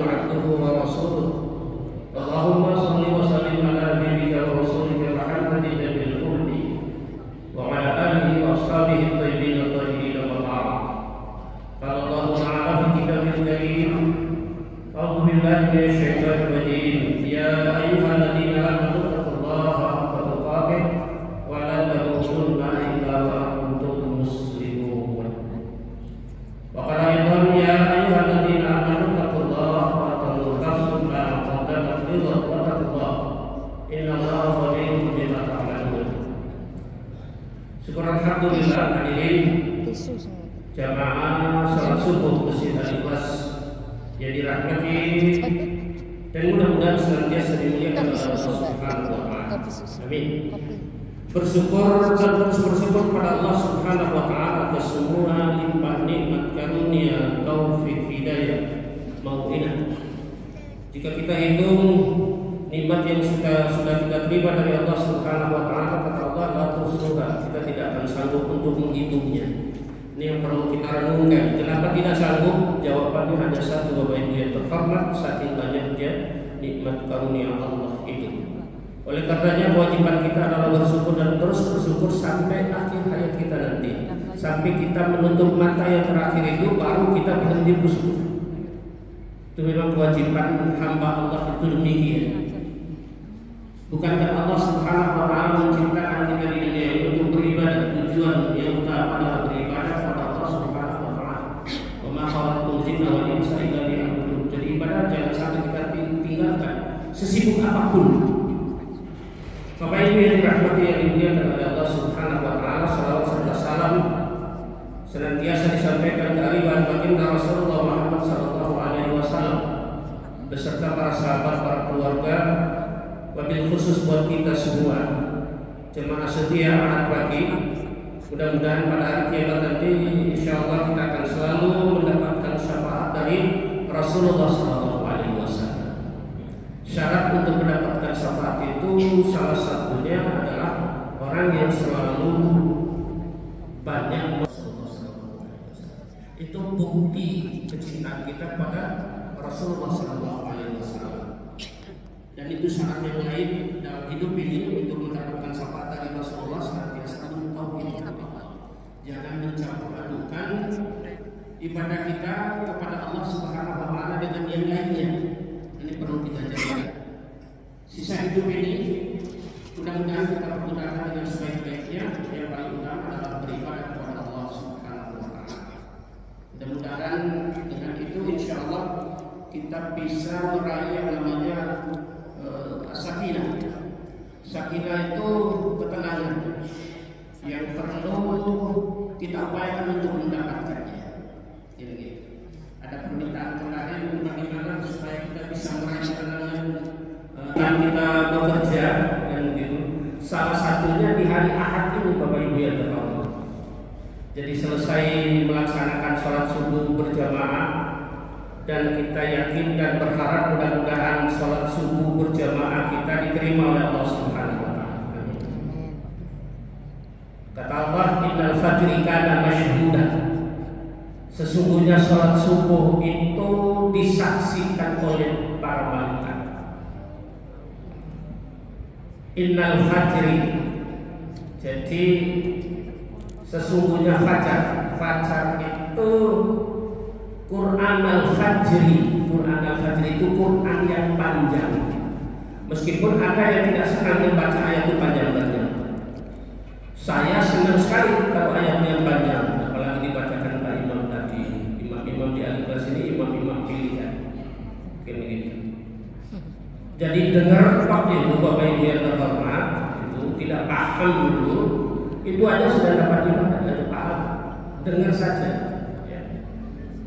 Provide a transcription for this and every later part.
عبده ورسوله اللهم صل وسلم على نبيك ورسولك محمد النبي الأمي وعلى آله وأصحابه الطيبين الطاهرين وبعد. قال الله تعالى في كتابه الكريم: أعوذ بالله من الشيطان الرجيم. يا أيها الذين آمنوا اتقوا الله حق تقاته ولا تموتن إلا وأنتم مسلمون. وقال أيضا: يا أيها الذين آمنوا اتقوا الله واتقوا نفس ما قدمت لغد واتقوا الله إن الله خبير بما تعملون. Syukur alhamdulillah hadirin jamaah salat subuh Masjid Al-Ikhlas yang dirahmati dan mudah-mudahan senantiasa dimuliakan oleh Allah Subhanahu wa taala. Amin. Bersyukur dan terus bersyukur kepada Allah Subhanahu wa taala atas semua limpah nikmat karunia, taufik, hidayah, mau'inah. Jika kita hitung nikmat yang sudah kita terima dari Allah Subhanahu wa taala, kata Allah, la tuhsuha, kita tidak akan sanggup untuk menghitungnya. Ini yang perlu kita renungkan. Kenapa tidak sanggup? Jawabannya hanya satu, Bapak Ibu yang terhormat, saking banyaknya nikmat karunia Allah itu. Oleh karenanya kewajiban kita adalah bersyukur dan terus bersyukur sampai akhir hayat kita nanti. Sampai kita menutup mata yang terakhir itu baru kita berhenti bersyukur. Itu memang kewajiban hamba Allah itu demikian. Bukankah Allah Subhanahu wa taala menciptakan kita di dunia ini untuk beribadah? Tujuan yang utama adalah beribadah kepada Allah Subhanahu wa taala. Wa ma khalaqtul jinna wal insa illa liya'budun. Jadi ibadah jangan sampai kita tinggalkan sesibuk apapun. Bapak Ibu yang dirahmati yang dimuliakan oleh Allah Subhanahu wa taala, salawat serta salam senantiasa disampaikan dari baginda Rasulullah Muhammad sallallahu alaihi wasallam beserta para sahabat, para keluarga, wabil khusus buat kita semua jemaah setia anak pagi. Mudah-mudahan pada hari kiamat nanti insyaallah kita akan selalu mendapatkan syafaat dari Rasulullah sallallahu alaihi wasallam. Syarat untuk mendapatkan syafaat itu salah satunya adalah orang yang selalu banyak Rasulullah sallallahu alaihi wasallam. Itu bukti kecintaan kita pada Rasulullah sallallahu alaihi wasallam. Dan itu syarat yang lain dalam hidup ini untuk mendapatkan syafaat dari Rasulullah senantiasa tauhid. Jangan mencampur adukan ibadah kita kepada Allah Subhanahu wa taala dengan yang lainnya. Ini perlu kita jaga. Sisa hidup ini mudah-mudahan kita pergunakan dengan sebaik-baiknya. Yang paling utama adalah beribadah kepada Allah Subhanahu wa taala. Mudah-mudahan dengan itu insyaallah kita bisa meraih yang namanya sakinah. Sakinah itu ketenangan yang perlu kita upayakan untuk mendapatkannya. Jadi ada permintaan kemarin bagaimana supaya kita bisa meraih ketenangan dan kita bekerja dan gitu. Salah satunya di hari Ahad ini, Bapak Ibu yang terhormat. Jadi selesai melaksanakan sholat subuh berjamaah dan kita yakin dan berharap mudah-mudahan sholat subuh berjamaah kita diterima oleh Allah Subhanahu wa taala. Kata Allah, innal fajri kana mashhuda. Sesungguhnya sholat subuh itu disaksikan oleh para malaikat. Innal fajri, jadi sesungguhnya fajar. Fajar itu Quran al-Fajri. Quran al-Fajri itu Quran yang panjang. Meskipun ada yang tidak senang membaca ayat itu panjang-panjang. Saya senang sekali kalau ayatnya yang panjang, apalagi dibacakan Pak Imam tadi. Imam-imam di Al-Ikhlas ini imam-imam pilihan. Begitu. Jadi dengar waktu itu Bapak Ibu yang terhormat, itu tidak paham dulu, itu aja sudah dapat ibadah, tidak paham. Dengar saja.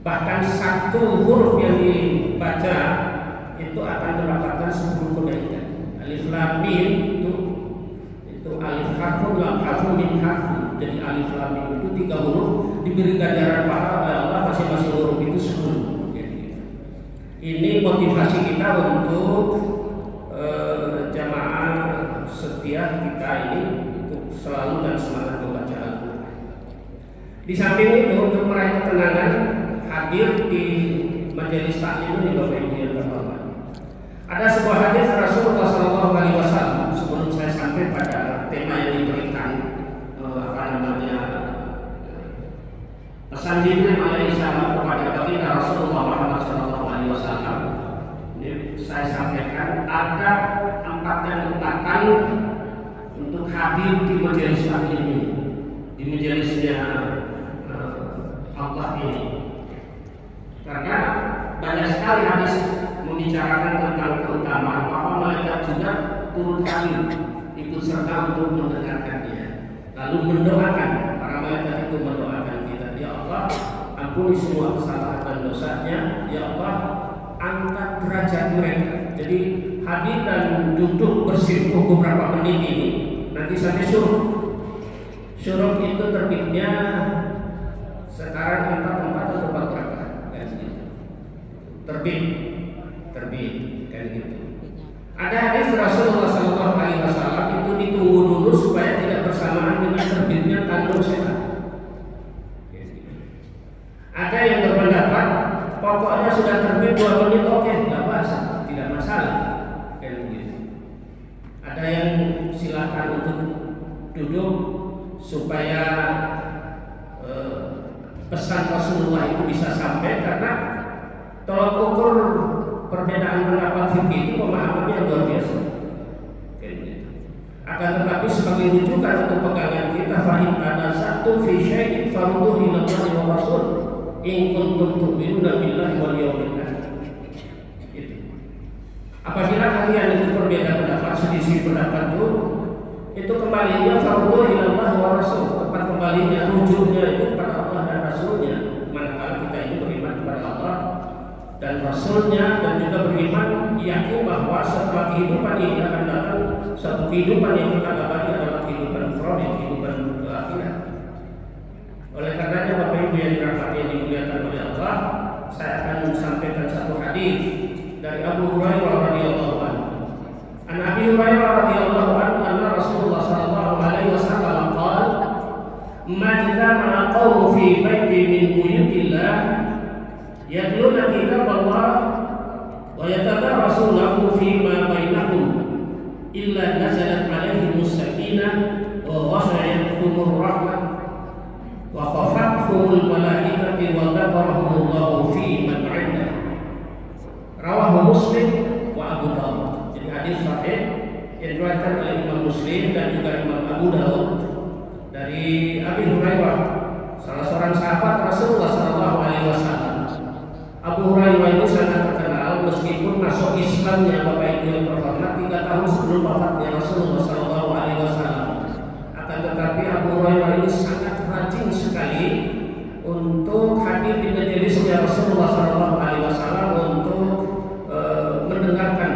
Bahkan satu huruf yang dibaca itu akan mendapatkan 10 kebaikan. Alif lam mim itu alif harfun lam harfun mim harfun. Jadi alif lam mim itu 3 huruf diberi ganjaran pahala oleh Allah, masing-masing huruf itu 10. Ini motivasi kita untuk jamaah setia kita ini untuk selalu dan semangat membaca Al-Quran. Di samping itu untuk meraih ketenangan hadir di majelis taklim ini Bapak Ibu yang terhormat. Ada sebuah hadis Rasulullah SAW sebelum saya sampai pada tema yang diberikan pesan Jibril alaihissalam kepada baginda Rasulullah Muhammad SAW. Ini saya sampaikan ada 4 kenikmatan untuk hadir di majelis taklim ini, di majelisnya Allah ini. Karena banyak sekali hadis membicarakan tentang keutamaan bahwa malaikat juga turut hadir ikut serta untuk mendengarkannya, lalu mendoakan. Para malaikat itu mendoakan kita, ya Allah ampuni semua kesalahan dan dosanya, ya Allah angkat derajat mereka. Jadi hadir dan duduk bersirkuh beberapa menit ini nanti sampai syuruk. Syuruk itu terbitnya sekarang 4 atau 4 berapa? Terbit kan gitu. Ada hadis Rasulullah SAW itu ditunggu dulu supaya tidak bersamaan dengan terbitnya tanduk setan. Ada yang berpendapat pokoknya sudah terbit 2 menit oke, tidak masalah kan gitu. Ada yang silakan untuk duduk supaya pesan Rasulullah itu bisa sampai, karena tolak ukur perbedaan pendapat fikih itu pemahamannya luar biasa. Akan tetapi sebagai rujukan untuk pegangan kita, fa'in ada satu fi syai'in farudhuhu ila Allah wa Rasul in kuntum tu'minuna billahi wal yawmil akhir. Apabila kalian itu berbeda pendapat, selisih pendapat itu kembalinya farudhuhu ila Allah wa Rasul, tempat kembalinya rujuknya itu kepada Allah dan Rasulnya. Manakala kita ini beriman kepada Allah dan Rasulnya, dan juga beriman yakin bahwa setelah kehidupan ini akan datang satu kehidupan yang kita abadi adalah kehidupan ukhrawi, kehidupan akhirat. Oleh karenanya Bapak Ibu yang dirahmati yang dimuliakan oleh Allah, saya akan sampaikan satu hadis dari Abu Hurairah radhiyallahu anhu. An Abi Hurairah radhiyallahu anhu anna Rasulullah sallallahu alaihi wasallam qala ma jama'a qaumun fi baitin min buyutillah yatluna kitab Allah wa yatadarasunahu fima bainahum illa nazalat alaihimus sakinah wa ghashiyatuhumur rahmah wa khafathumul malaikatu wa dzakarahumullahu fi man 'indah. Rawahu Muslim wa Abu Dawud. Jadi hadis sahih yang diriwayatkan oleh Imam Muslim dan juga Imam Abu Dawud dari Abi Hurairah, salah seorang sahabat Rasulullah sallallahu alaihi wasallam. Abu Hurairah itu sangat terkenal meskipun masuk Islamnya Bapak Ibu yang terhormat 3 tahun sebelum wafatnya Rasulullah sallallahu alaihi wasallam. Akan tetapi Abu Hurairah ini sangat rajin sekali untuk hadir di majelisnya Rasulullah sallallahu alaihi wasallam untuk mendengarkan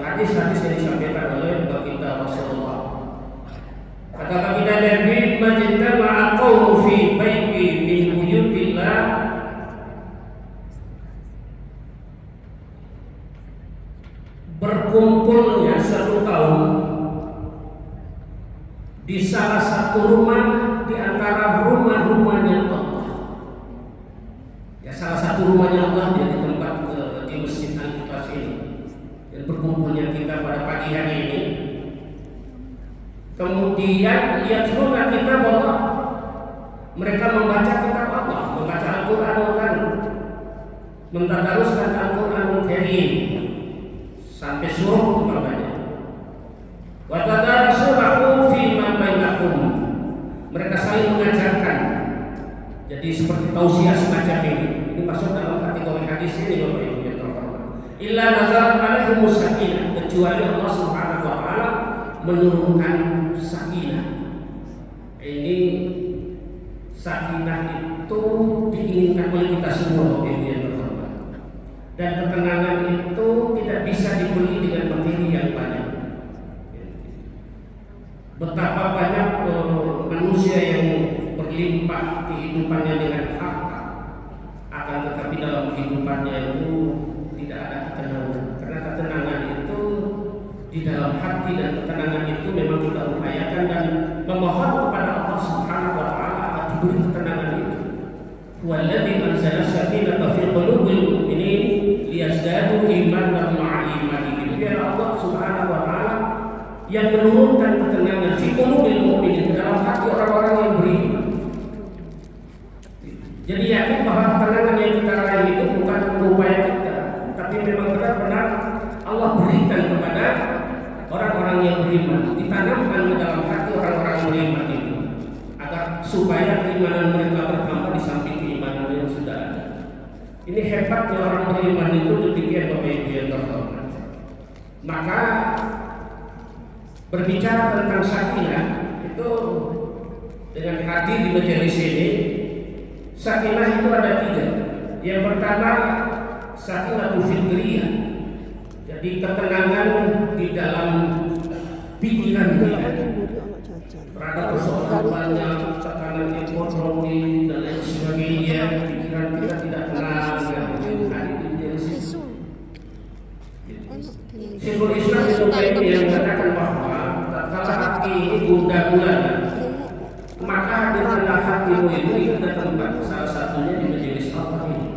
hadis-hadis yang disampaikan oleh baginda Rasulullah. Kata baginda Nabi, "Majtama'a qaumun fi baitin min buyutillah berkumpulnya satu kaum di salah satu rumah di antara rumah-rumahnya Allah." Ya, salah satu rumahnya Allah di tempat di Masjid Al-Ikhlas ini, dan berkumpulnya kita pada pagi hari ini. Kemudian yatluna kitab Allah, mereka membaca kitab Allah, membaca Al-Qur'anul Karim, mentadaruskan Al-Qur'anul Karim sampai surah umpamanya. Wa tadarasuhu fi ma bainahum, mereka saling mengajarkan. Jadi seperti tausiah semacam ini. Ini masuk dalam kategori hadis ini Bapak Ibu yang terhormat. Illa nazalat alaihimus sakinah, kecuali Allah Subhanahu wa taala menurunkan sakinah. Ini sakinah itu diinginkan oleh kita semua Bapak Ibu yang terhormat. Dan ketenangan itu tidak bisa dibeli dengan materi yang banyak. Betapa banyak manusia yang berlimpah kehidupannya dengan harta, akan tetapi dalam kehidupannya itu tidak ada ketenangan. Karena ketenangan itu di dalam hati, dan ketenangan itu memang kita upayakan dan memohon kepada Allah Subhanahu wa taala agar diberi ketenangan itu. Walladzi anzala sakinata fi qulubil yang menurunkan ketenangan fi qulubil mu'minin, dalam hati orang-orang yang beriman. Jadi yakin bahwa ketenangan yang kita raih itu bukan upaya kita, tapi memang benar-benar Allah berikan kepada orang-orang yang beriman, ditanamkan ke dalam hati orang-orang beriman itu, agar supaya keimanan mereka bertambah di samping keimanan yang sudah ada. Ini hebatnya orang beriman itu, demikian Bapak Ibu yang terhormat. Maka berbicara tentang sakinah itu dengan hadir di majelis ini, sakinah itu ada 3. Yang pertama sakinah fitriyah, jadi ketenangan di dalam pikiran kita terhadap persoalan banyak, tekanan ekonomi dan lain sebagainya, pikiran kita tidak tenang. Syekhul Islam Ibnu Taimiyah mengatakan bahwa tatkala hati ini gundah-gulana, maka hadirkanlah hatimu itu ada tempat, salah satunya di majelis Allah ini.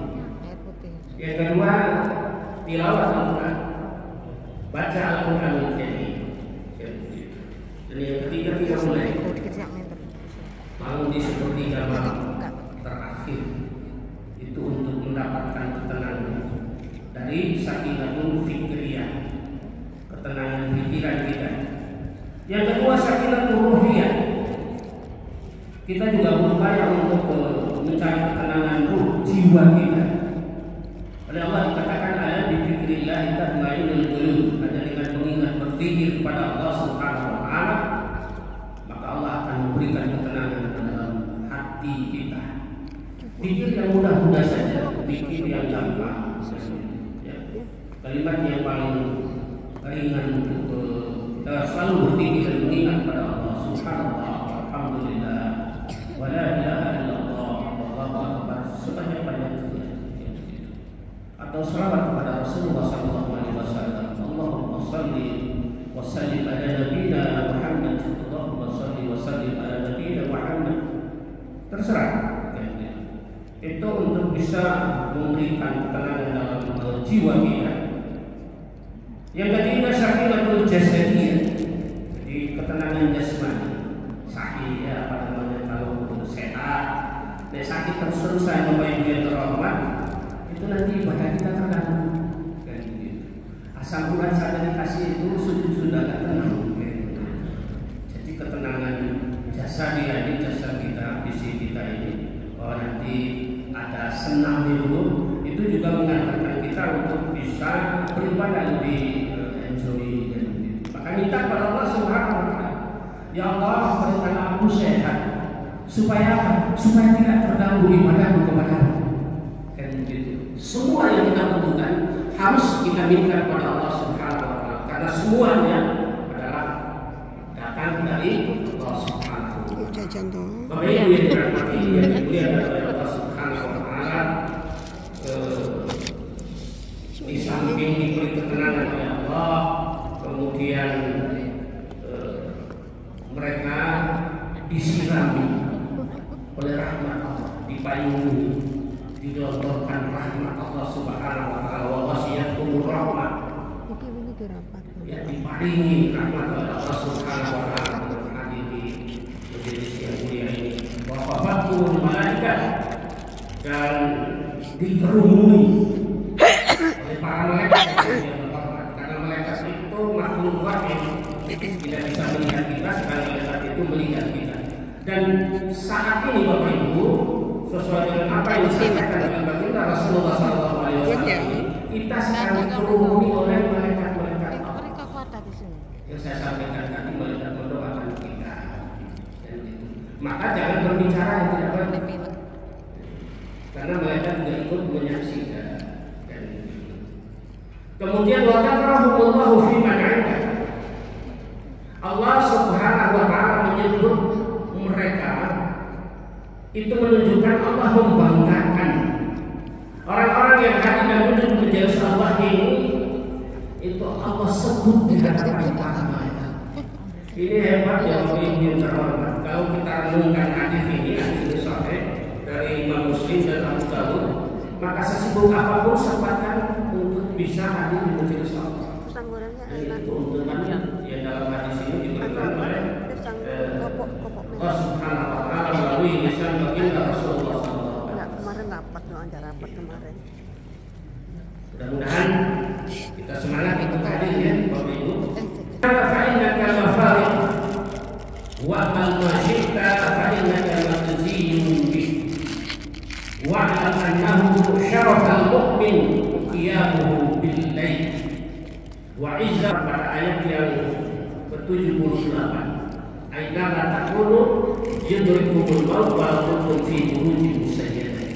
Yang kedua, tilawah Al-Quran, baca Al-Quran ini. Dan yang ketiga, tidak mulai bangun di sepertiga malam terakhir, itu untuk mendapatkan ketenangan dari sakinatul fikriyah, ketenangan pikiran kita. Yang kedua sakinatul ruhiyah, kita juga berupaya untuk mencari ketenangan ruh jiwa kita. Oleh Allah dikatakan ada di fikrillah tatma'innul qulub, ada dengan mengingat berpikir kepada Allah Subhanahu wa taala, maka Allah akan memberikan ketenangan dalam hati kita. Pikir yang mudah-mudah saja, pikir yang gampang, kalimat yang paling ringan untuk kita selalu berpikir dan mengingat pada Allah Subhanallah, alhamdulillah, wa la ilaha illallah, wallahu akbar, sebanyak-banyaknya. Atau selawat kepada Rasulullah sallallahu alaihi wasallam, Allahumma shalli wa sallim ala nabiyyina Muhammad, Allahumma shalli wa sallim ala nabiyyina Muhammad. Terserah. Itu untuk bisa memberikan ketenangan dalam jiwa kita. Yang ketiga sakinatul jasadiyah, jadi ketenangan jasmani. Sakit ya, apa namanya, kalau sehat, dan sakit terus-terusan Bapak Ibu yang terhormat, itu nanti ibadah kita terganggu. Kayak gitu. Asal bulan saja dikasih itu sujud sudah gak tenang. Jadi ketenangan jasadiyah ini, jasad kita, fisik kita ini, bahwa nanti ada senam itu juga mengantarkan kita untuk bisa beribadah lebih enjoy. Maka minta kepada Allah Subhanahu wa taala, ya Allah berikanlah aku sehat, supaya apa? Supaya tidak terganggu ibadahmu kepadamu. Kan begitu. Semua yang kita butuhkan harus kita minta kepada Allah Subhanahu wa taala, karena semuanya adalah datang dari Allah Subhanahu wa taala. Bapak Ibu yang dirahmati yang dimuliakan oleh Allah Subhanahu wa taala, di samping diberi ketenangan oleh Allah, kemudian mereka disirami oleh rahmat Allah, dipayungi, dilontorkan rahmat Allah Subhanahu wa taala, wa wasiyatuhum rahmat, ya, diparingi rahmat oleh Allah Subhanahu wa taala. Wafafatul malaikat, dan dikerumuni oleh para malaikat yang terhormat, karena malaikat itu makhluk wahid, tidak bisa melihat kita, sekali malaikat itu melihat kita. Dan saat ini Bapak Ibu, sesuai dengan apa yang disampaikan oleh baginda Rasulullah SAW, kita sedang dikerumuni oleh malaikat-malaikat Allah. Yang saya sampaikan tadi, malaikat mendoakan kita. Maka jangan berbicara yang tidak baik, karena mereka juga ikut menyaksikan. Kemudian wa dzakarahumullahu fi man 'inda, Allah Subhanahu wa taala menyebut mereka, itu menunjukkan Allah membanggakan orang-orang yang hadir dan duduk di majelis Allah ini, itu Allah sebut di hadapan para malaikat. Ini hebat ya Bapak Ibu yang terhormat. Kalau kita renungkan hadis ini, hadis sahih dari Imam Muslim dan Abu Dawud, maka sesibuk apapun sempatkan untuk bisa hadir di majelis Allah. Ini keuntungan yang dalam hadis ini diberikan oleh Allah Subhanahu wa Ta'ala melalui lisan baginda Rasulullah SAW. Kemarin rapat, rapat kemarin. Mudah-mudahan kita semangat untuk hadir ya Bapak Ibu. Fa'inaka mafarid wa man masyita fa'inaka mataziyun bih wa'lam annahu syarafal mu'min qiyamuhu bil-lail wa izzah pada ayat yang ke-78. Aidana takunu yudrikumul maut wa kuntum fi burujin musayyadah.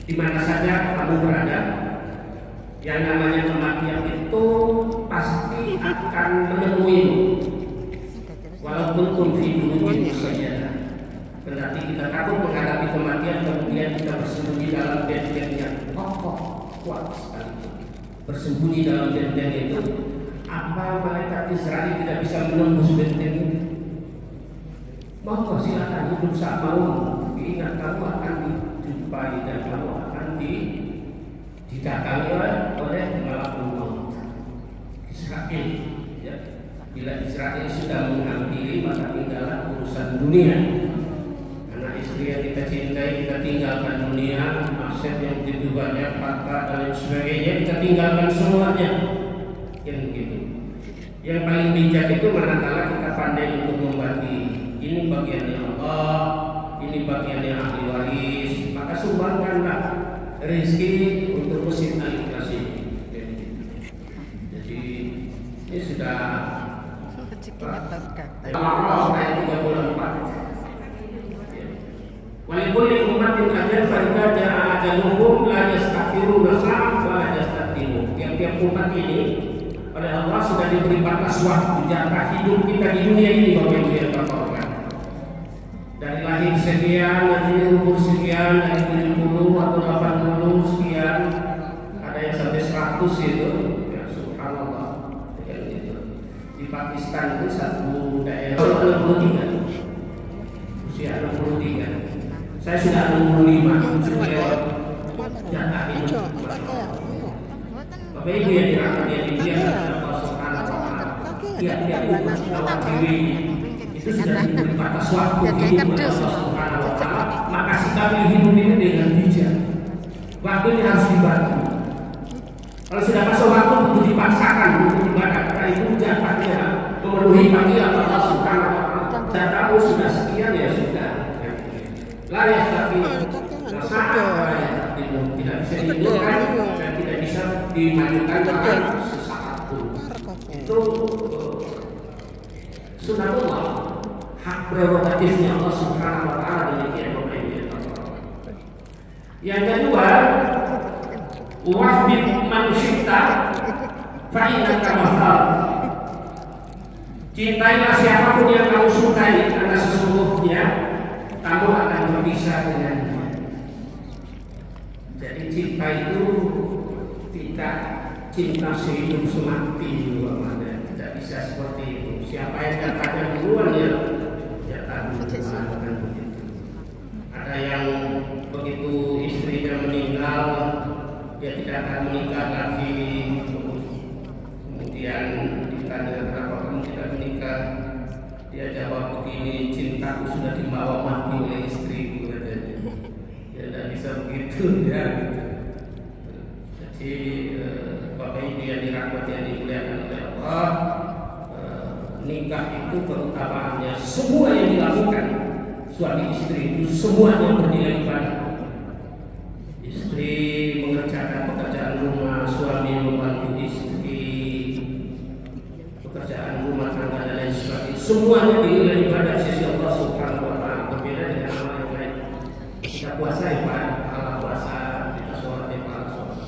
Di mana saja kamu berada, yang namanya kematian itu pasti akan menemuimu. Walaupun kunfi burujin musayyadah. Berarti kita takut menghadapi kematian, kemudian kita bersembunyi dalam benteng yang kokoh, kuat sekali. Bersembunyi dalam benteng itu, apa malaikat Israel tidak bisa menembus benteng itu? Maka silakan hidup saat mau. Ingat kamu akan dijumpai dan kamu akan didatangi oleh malakul maut. Israel, ya. Bila Israel sudah mengakhiri, maka tinggallah urusan dunia. Anak istri yang kita cintai, kita tinggalkan dunia. Aset yang begitu banyak, harta dan lain sebagainya, kita tinggalkan semuanya. Yang begitu. Yang paling bijak itu manakala kita pandai untuk membagi. Ini bagiannya Allah, ini bagiannya ahli waris. Maka sumbangkanlah rezeki untuk mesin al-ikhlas ini. Jadi ini sudah Allah ayat 34. Walikulli ummatin ajal fa idza jaa ajaluhum la yastakhiruna sa'atan wa la yastaqdimun. Tiap-tiap umat ini oleh Allah sudah diberi batas waktu jatah hidup kita di dunia ini Bapak Ibu yang terhormat. Dari lahir sekian, dari umur sekian, dari 70 atau 80 sekian, ada yang sampai 100 itu, ya subhanallah. Di Pakistan itu satu daerah 63, usia 63. Saya sudah 65, sudah lewat jatah hidup. Bapak Ibu yang dirahmati yang dimuliakan Allah Subhanahu wa Ta'ala, tiap-tiap umat lawan diri itu sudah diberi batas waktu hidup oleh Allah Subhanahu wa Ta'ala. Maka sikapi hidup ini dengan bijak. Waktu ini harus dibantu. Kalau sudah masuk waktu itu dipaksakan untuk ibadah, karena itu jatahnya memenuhi panggilan Allah Subhanahu wa Ta'ala. Jatahmu sudah sekian ya sudah. Layak tapi tidak bisa dihidupkan dan tidak bisa dimajukan dalam sesaat pun. Itu sunatullah, hak prerogatifnya Allah Subhanahu wa Ta'ala demikian Bapak Ibu. Yang kedua, wahbib man syi'ta fa innaka mahal. Cintailah siapapun yang kamu sukai, karena sesungguhnya kamu akan berpisah dengannya. Jadi cinta itu tidak cinta sehidup semati, tidak bisa seperti itu. Siapa yang jatahnya duluan ya jatah duluan, bukan begitu. Ada yang begitu istrinya meninggal, dia tidak akan menikah lagi. Kemudian ditanya kenapa kamu tidak menikah, dia jawab begini, cintaku sudah dibawa mati oleh istriku, katanya. Ya tidak bisa begitu ya. Jadi Bapak Ibu yang dirahmati yang dimuliakan oleh Allah, nikah itu keutamaannya semua yang dilakukan suami istri itu semuanya bernilai ibadah. Istri mengerjakan pekerjaan rumah, suami membantu istri pekerjaan rumah tangga dan lain sebagainya. Semuanya dinilai ibadah sisi Allah Subhanahu wa Ta'ala. Berbeda dengan amal yang lain. Kita puasa ya Pak, Allah puasa, kita sholat ya Pak, sholat.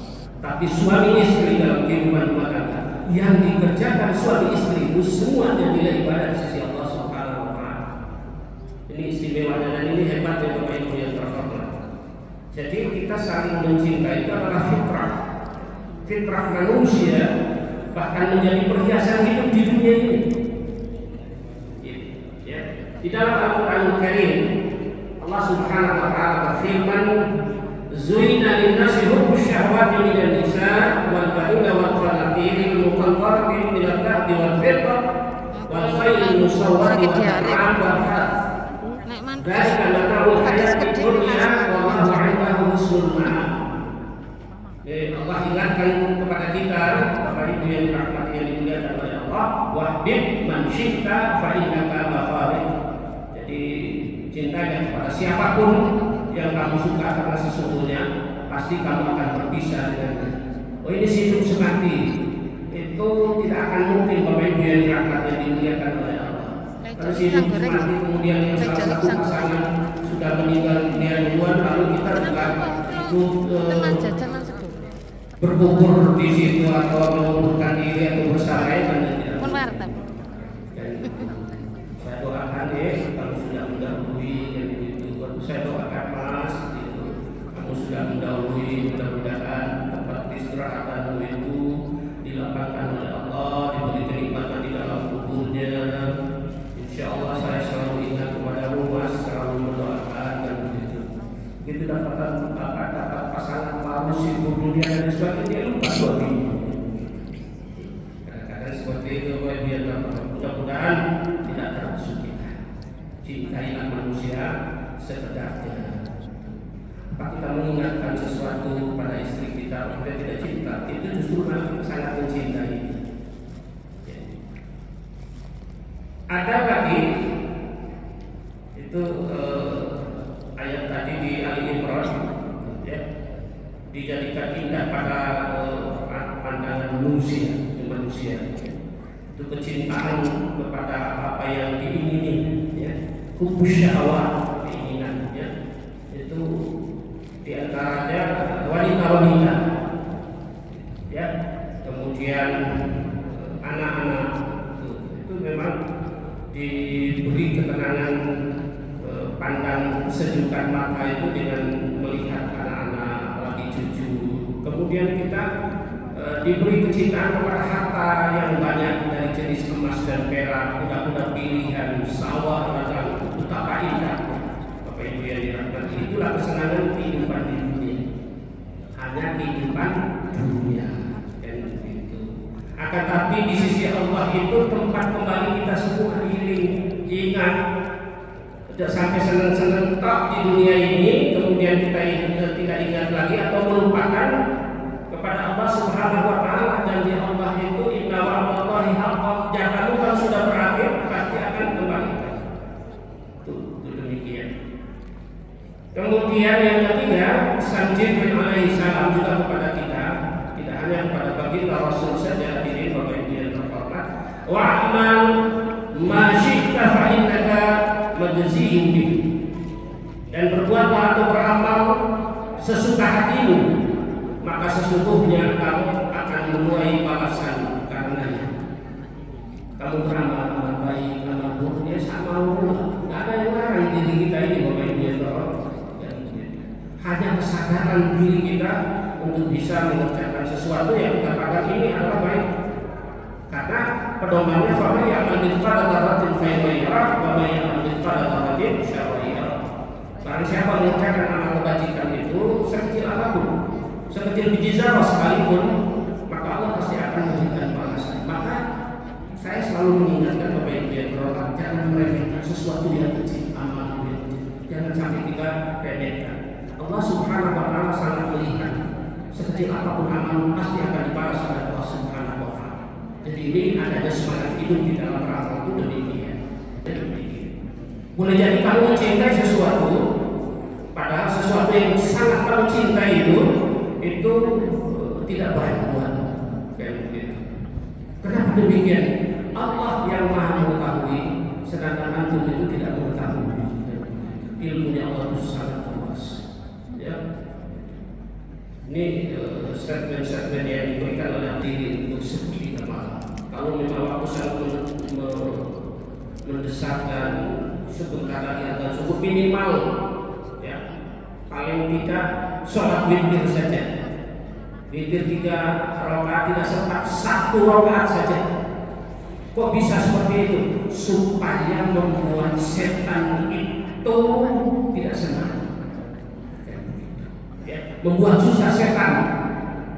Tapi suami istri dalam kehidupan rumah tangga yang dikerjakan suami istri itu semuanya nilai ibadah sisi Allah Subhanahu wa Ta'ala. Ini istimewanya dan ini hebatnya Bapak Ibu yang terhormat. Jadi kita saling mencintai itu adalah fitrah. Fitrah manusia bahkan menjadi perhiasan hidup di dunia ini. Ya. Di dalam Al-Quran Karim Allah Subhanahu wa Ta'ala berfirman, "Zuina lin-nasi hubbu syahwati minan nisa wal banina wal qanatir al-muqantarati minal musawwati wa ta'ala. Dari karena tahu hayat di dunia wallahu 'indahu husnul ma'ab. Allah ingatkan kepada kita, Bapak Ibu yang dirahmati yang dimuliakan oleh Allah, wahbib man syi'ta fa innaka mafarid. Jadi cintanya kepada siapapun yang kamu suka, karena sesungguhnya pasti kamu akan berpisah dengannya. Oh, ini hidup semati. Itu tidak akan mungkin Bapak Ibu yang dirahmati yang dimuliakan oleh Allah. Kalau hidup semati kemudian yang salah satu pasangan sudah meninggal dunia duluan, lalu kita juga ikut berkubur di situ atau mengundurkan diri atau bersarai dan tidak. Saya doakan kalau sudah mendahului yang itu, saya doakan Mas, gitu. Kamu sudah mendahului, mudah-mudahan tempat istirahatmu itu dilapangkan oleh Allah, diberi kenikmatan di dalam kuburnya. Insya Allah saya selalu ingat kepadamu Mas, selalu mendoakan dan begitu. Itu dapat pasangan baru sibuk dunia dan sebagainya, lupa suami. Kadang-kadang seperti itu, biar mudah-mudahan tidak termasuk kita. Cintailah manusia sekedarnya. Apa kita mengingatkan sesuatu pada istri kita, kita tidak cinta, itu justru sangat mencintai. Ada lagi itu ayat tadi di Ali Imran, ya, dijadikan indah pada pandangan manusia. Itu kecintaan kepada apa yang diingini, ya, hubbu syahwat, keinginan, ya, itu diantaranya wanita, ya, kemudian anak-anak itu memang diberi ketenangan pandang sejukan mata itu dengan melihat anak-anak lagi cucu. Kemudian kita diberi kecintaan kepada harta yang banyak dari jenis emas dan perak, kuda-kuda pilihan, sawah, ladang, betapa indah. Bapak Ibu yang dirahmati, itulah kesenangan kehidupan di dunia. Hanya kehidupan dunia, dan begitu. Akan tapi di sisi Allah itu tempat kembali kita semua ingat. Tidak sampai senang-senang tak di dunia ini, kemudian kita tidak ingat lagi atau melupakan kepada Allah Subhanahu wa Ta'ala. Janji Allah itu inna wa'dallahi haqqan, jangan kalau sudah berakhir pasti akan kembali. Itu demikian. Kemudian yang ketiga, pesan Jibril alaihi salam juga kepada kita, tidak hanya kepada baginda Rasul saja, ini Bapak Ibu yang terhormat. Wa'mal ma syi'ta fa innaka majziyun bih. Dan berbuatlah atau beramal sesuka hatimu, maka sesungguhnya kamu akan menuai balasan karenanya. Kamu beramal amal baik, amal buruk, ya sama Allah. Tidak ada yang larang diri kita ini, Bapak Ibu yang terhormat. Hanya kesadaran diri kita untuk bisa mengerjakan sesuatu yang kita katakan ini adalah baik. Karena pedomannya sama yang mithqala dzarratin khairan yarah wa ma ya'mal mithqala dzarratin syarran yarah. Barang siapa mengerjakan amal kebajikan itu sekecil apapun, sekecil biji zarah sekalipun, maka Allah pasti akan memberikan balasan. Maka saya selalu mengingatkan Bapak Ibu yang terhormat, jangan meremehkan sesuatu yang kecil, amal yang kecil. Jangan sampai kita remehkan. Allah Subhanahu wa Ta'ala sangat melihat sekecil apapun amal pasti akan dibalas oleh Allah Subhanahu wa Ta'ala. Jadi ini adanya semangat hidup di dalam ramal itu demikian. Boleh jadi kamu mencintai sesuatu, padahal sesuatu yang sangat kamu cintai itu tidak baik buat. Kenapa demikian? Allah yang maha mengetahui, sedangkan antum itu tidak mengetahui. Ilmunya Allah itu sangat luas. Ya. Ini statement-statement yang diberikan oleh diri untuk seperti malam. Kalau memang waktu sangat mendesak dan sebentar lagi atau cukup minimal, ya, paling tidak sholat witir saja. Witir 3 rakaat tidak sempat 1 rakaat saja. Kok bisa seperti itu? Supaya membuat setan itu tidak senang. Membuat susah setan,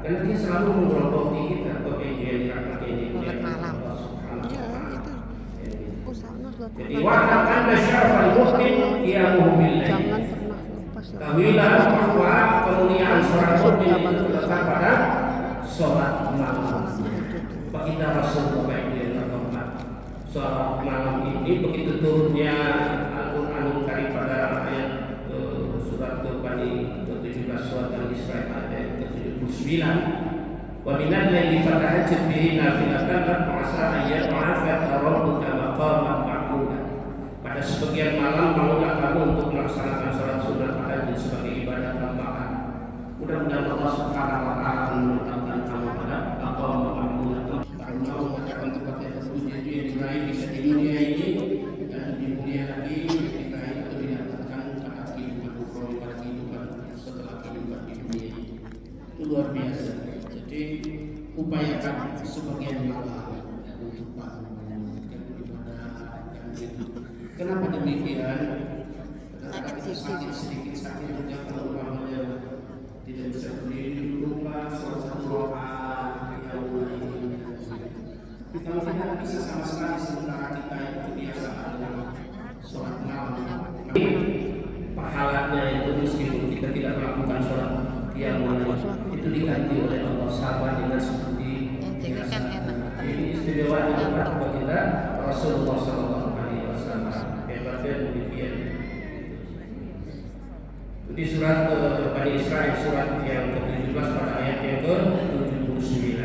karena dia selalu menggerogoti kita. Bapak Ibu yang dirahmati ini, malam. Iya, itu usaha Jadi wa'lam anna syarafal mu'min qiyamuhu bil-lail. Jangan pernah lepas. Ketahuilah bahwa kemuliaan seorang mukmin itu terletak pada sholat malam. Baginda Rasul baik dia terhormat. Sholat malam ini begitu turunnya Al-Quranul Karim pada ayat surat Bani 17 surat Al-Isra ayat ke-79. Wa minal laili fatahajjad bihi nafilatan lak asa ayyab'atsaka rabbuka maqaman mahmuda. Pada sebagian malam bangunlah kamu untuk melaksanakan sholat sunat tahajud sebagai ibadah tambahan. Mudah-mudahan Allah Subhanahu wa taala menetapkan kamu pada maqam mahmud. Karena mengatakan tempat yang tersebut yang diraih bisa di dunia ini dan di dunia lagi diraih atau didapatkan pada kehidupan ukhrawi, pada kehidupan setelah kehidupan di dunia ini. Itu luar biasa. Jadi upayakan sebagian malam untuk bangun ibadah dan itu. Kenapa demikian? Karena kita sedikit sakit juga kalau umpamanya tidak bisa berdiri lupa sholat satu rakaat yang mulai. Kita tidak bisa sama sekali sementara kita itu kebiasaan dengan sholat malam. Pahalanya itu meskipun kita tidak melakukan sholat yang mulai itu diganti oleh Allah sama dengan seperti biasa. Ini istimewa di tempat baginda Rasulullah SAW. Hebatnya demikian. Di surat Bani Israil surat yang ke-17 pada ayat yang ke-79.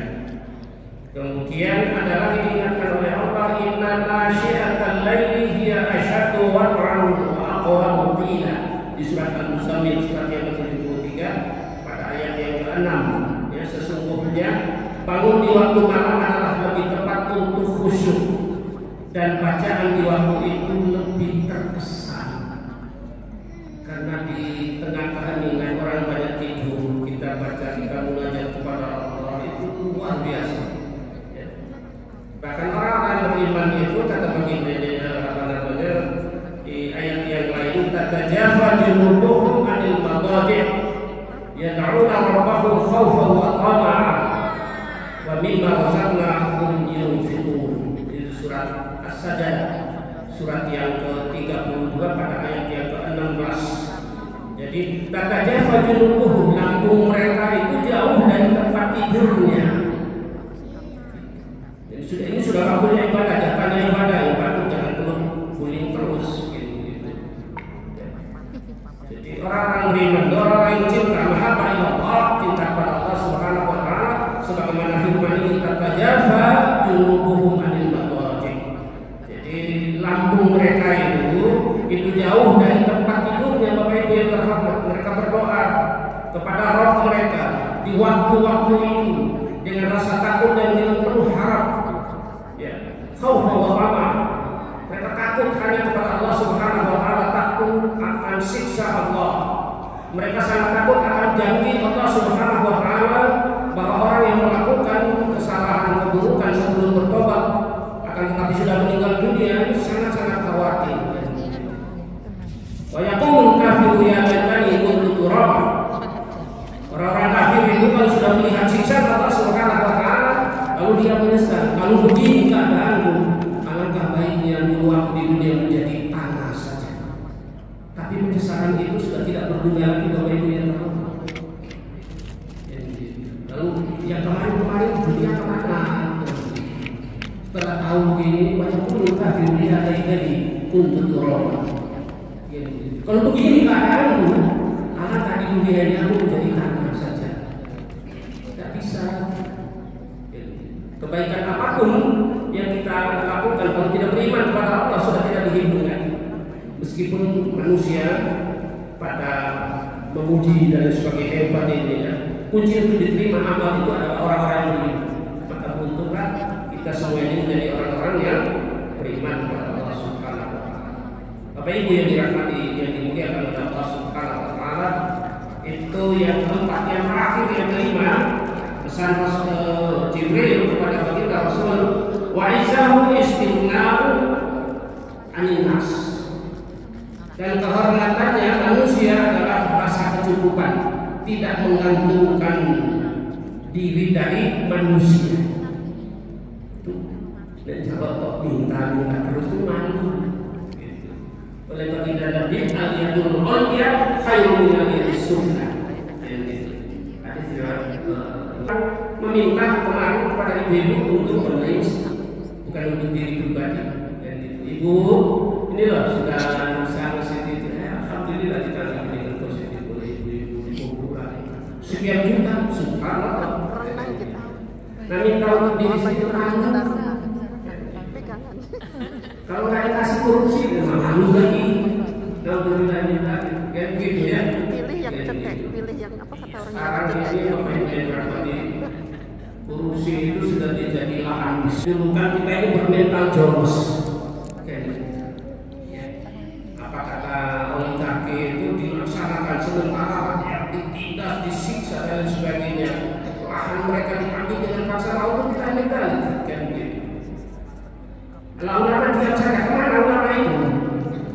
Kemudian adalah diingatkan oleh Allah, inna nasyi'atal laili hiya asyaddu wat'an wa aqwamu qila. Di surat Al-Muzammil surat yang ke-73 pada ayat yang ke-6. Ya, sesungguhnya bangun di waktu malam adalah lebih tepat untuk khusyuk dan bacaan di waktu itu lebih terkesan. Karena di tengah keheningan orang banyak tidur, kita baca, kita munajat kepada Allah itu luar biasa. Ya. Bahkan orang-orang beriman itu kata baginda di ayat yang lain, tatajafa junubuhum 'anil madadi' yad'una rabbahum khawfan wa tama'an wa mimma razaqnahum yunfiqun. Di surat As-Sajdah surat yang ke-32 pada ayat yang ke-16. Jadi tatajafa junubuhum, lambung mereka itu jauh dari tempat tidurnya. Jadi ini sudah waktunya ibadah, jangan ibadah jangan perlu guling terus gitu. Jadi orang-orang beriman, orang yang cinta mahabba Allah, cinta kepada Allah Subhanahu wa taala, sebagaimana firman ini tatajafa junubuhum 'anil madajih. Jadi lambung mereka itu jauh dari tempat tidurnya. Bapak Ibu yang terhormat, mereka berdoa kepada Rabb mereka di waktu-waktu itu dengan rasa takut dan dengan penuh harap. Ya, khauf wa tama. Mereka takut hanya kepada Allah Subhanahu wa taala, takut akan siksa Allah. Mereka sangat takut akan janji Allah Subhanahu wa taala bahwa orang yang melakukan kesalahan keburukan sebelum bertobat akan tetapi sudah meninggal dunia itu sangat-sangat khawatir. Wa yaqulu kafiru ya laitani kuntu turaba. Orang-orang kafir itu kalau sudah melihat siksa Allah Subhanahu wa taala lalu dia menyesal, kalau begini keadaanku, alangkah baiknya dulu aku di dunia menjadi tanah saja. Tapi penyesalan itu sudah tidak berguna lagi Bapak Ibu yang terhormat. Lalu yang kemarin dunia kemana? Setelah tahu begini, banyak pun kafir dia laitani kuntu turaba. Kalau begini keadaanku, alangkah di dunia ini aku menjadi tanah saja. Tidak bisa. Kebaikan apapun yang kita lakukan kalau tidak beriman kepada Allah sudah tidak dihitung lagi. Meskipun manusia pada memuji dan sebagai hebat ini, ya, kunci untuk diterima amal itu adalah orang-orang yang beriman. Maka beruntunglah kita semua ini menjadi orang-orang yang beriman kepada Allah Subhanahu wa taala. Bapak Ibu yang dirahmati, yang dimuliakan oleh Allah Subhanahu wa taala, itu yang keempat, yang terakhir, yang kelima, pesan Jibril kepada baginda Rasul, wa izahu istimna'u anin nas. Dan kehormatannya manusia adalah rasa kecukupan, tidak menggantungkan diri dari manusia. Itu dan jawab minta terus itu malu. Oleh baginda Nabi, al-yadul ulya khairun min al-yadis sufla. Hadis riwayat meminta kemarin kepada ibu-ibu untuk bermain, bukan untuk diri pribadi. Dan ibu, inilah sudah sangat itu. Alhamdulillah kita diberikan positif oleh ibu-ibu. Sekian juta, subhanallah. Nah, minta untuk diri sendiri kalau nggak dikasih korupsi, malu lagi. Kalau minta kan gitu ya. Pilih yang cetek, pilih yang apa kata orang sekarang ini korupsi itu sudah jadi lahan. Dulu kan kita ini bermental joros. Apa kata oligarki itu dilaksanakan sementara rakyat ditindas, disiksa dan sebagainya. Lahan mereka diambil dengan paksa, lalu kita legal kan gitu. Ulama diam saja, kemana ulama itu?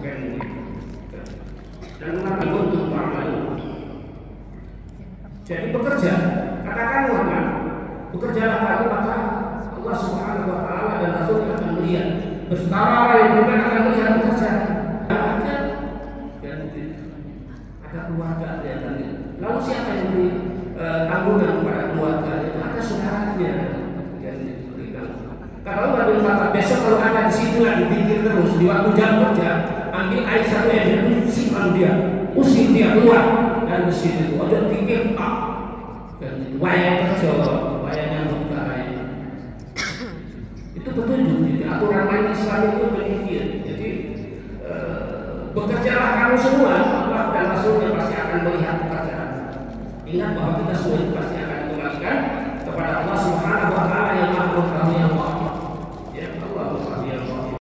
Kan gitu. Dan ulama untuk beramal. Jadi bekerja, katakan ulama, bekerjalah kamu maka Allah Subhanahu Wa Taala dan Rasulnya akan melihat. Bersetara yang bukan akan melihat bekerja. Ada, dan ada keluarga dia tadi. Lalu siapa yang beri tanggungan kepada keluarga itu? Ada saudaranya yang diberikan. Kalau Nabi kata besok kalau ada di situ lagi pikir terus di waktu jam kerja, ambil air satu ember, simpan dia, usir dia keluar dari mesin itu. Ojo pikir wayang kerja, wayang yang berkah. Itu petunjuk. Jadi aturan main Islam itu demikian. Jadi bekerjalah kamu semua, Allah dan Rasulnya pasti akan melihat pekerjaan. Ingat bahwa kita semua pasti